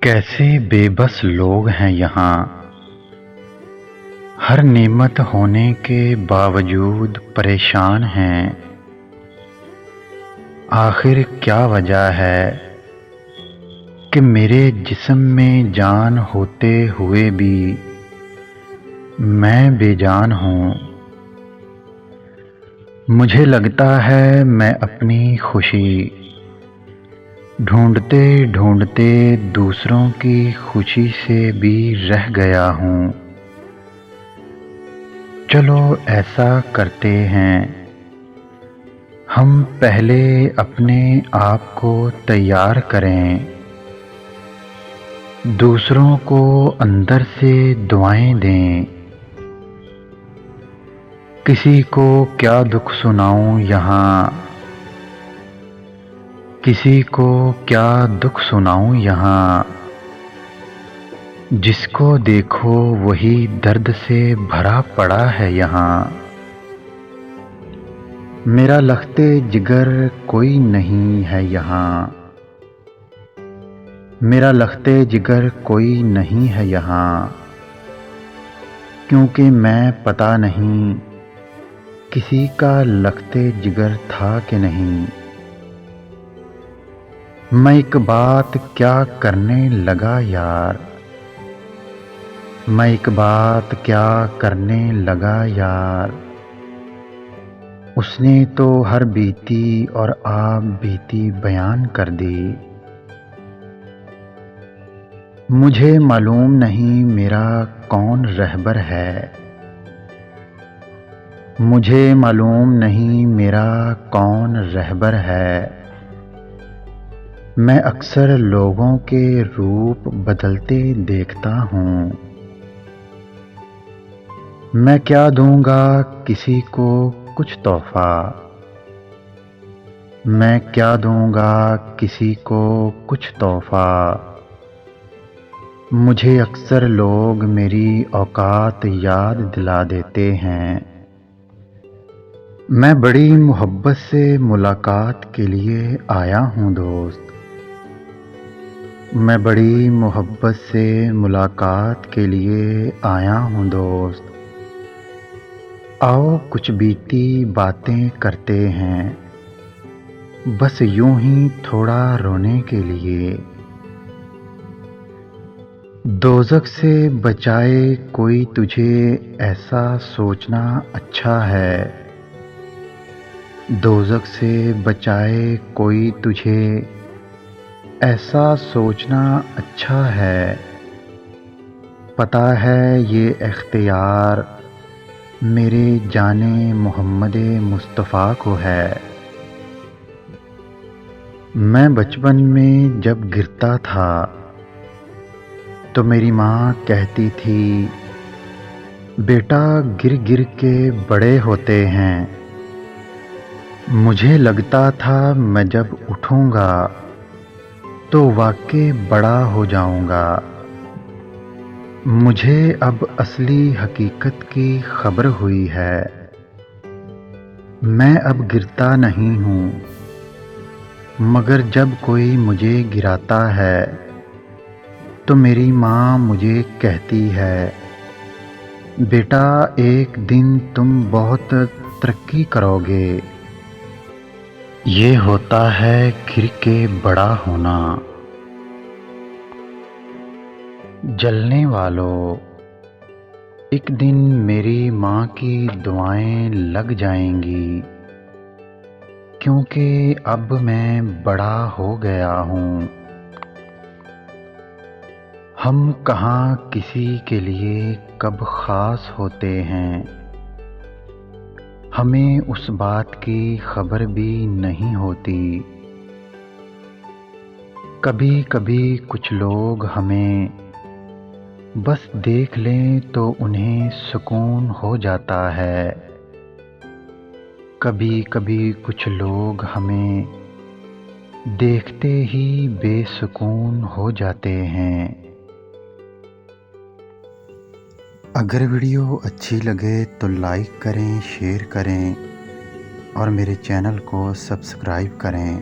कैसे बेबस लोग हैं यहाँ। हर नेमत होने के बावजूद परेशान हैं। आखिर क्या वजह है कि मेरे जिस्म में जान होते हुए भी मैं बेजान हूँ। मुझे लगता है मैं अपनी खुशी ढूंढते ढूंढते दूसरों की खुशी से भी रह गया हूँ। चलो ऐसा करते हैं, हम पहले अपने आप को तैयार करें, दूसरों को अंदर से दुआएं दें। किसी को क्या दुख सुनाऊं यहाँ, किसी को क्या दुख सुनाऊं यहाँ। जिसको देखो वही दर्द से भरा पड़ा है यहाँ। मेरा लख्ते जिगर कोई नहीं है यहाँ, मेरा लख्ते जिगर कोई नहीं है यहाँ। क्योंकि मैं पता नहीं किसी का लख्ते जिगर था कि नहीं। मैं एक बात क्या करने लगा यार, मैं एक बात क्या करने लगा यार। उसने तो हर बीती और आप बीती बयान कर दी। मुझे मालूम नहीं मेरा कौन रहबर है, मुझे मालूम नहीं मेरा कौन रहबर है। मैं अक्सर लोगों के रूप बदलते देखता हूँ। मैं क्या दूंगा किसी को कुछ तोहफा, मैं क्या दूंगा किसी को कुछ तोहफा। मुझे अक्सर लोग मेरी औकात याद दिला देते हैं। मैं बड़ी मोहब्बत से मुलाकात के लिए आया हूँ दोस्त, मैं बड़ी मोहब्बत से मुलाकात के लिए आया हूँ दोस्त। आओ कुछ बीती बातें करते हैं, बस यूं ही थोड़ा रोने के लिए। दोज़ख से बचाए कोई तुझे ऐसा सोचना अच्छा है, दोज़ख से बचाए कोई तुझे ऐसा सोचना अच्छा है। पता है ये इख्तियार मेरे जाने मोहम्मद मुस्तफ़ा को है। मैं बचपन में जब गिरता था तो मेरी माँ कहती थी, बेटा गिर गिर के बड़े होते हैं। मुझे लगता था मैं जब उठूँगा तो वाकई बड़ा हो जाऊँगा। मुझे अब असली हकीकत की खबर हुई है। मैं अब गिरता नहीं हूँ, मगर जब कोई मुझे गिराता है तो मेरी माँ मुझे कहती है, बेटा एक दिन तुम बहुत तरक्की करोगे। ये होता है गिर के बड़ा होना। जलने वालों, एक दिन मेरी माँ की दुआएं लग जाएंगी, क्योंकि अब मैं बड़ा हो गया हूँ। हम कहाँ किसी के लिए कब ख़ास होते हैं, हमें उस बात की खबर भी नहीं होती। कभी कभी कुछ लोग हमें बस देख लें तो उन्हें सुकून हो जाता है। कभी कभी कुछ लोग हमें देखते ही बेसुकून हो जाते हैं। अगर वीडियो अच्छी लगे तो लाइक करें, शेयर करें और मेरे चैनल को सब्सक्राइब करें।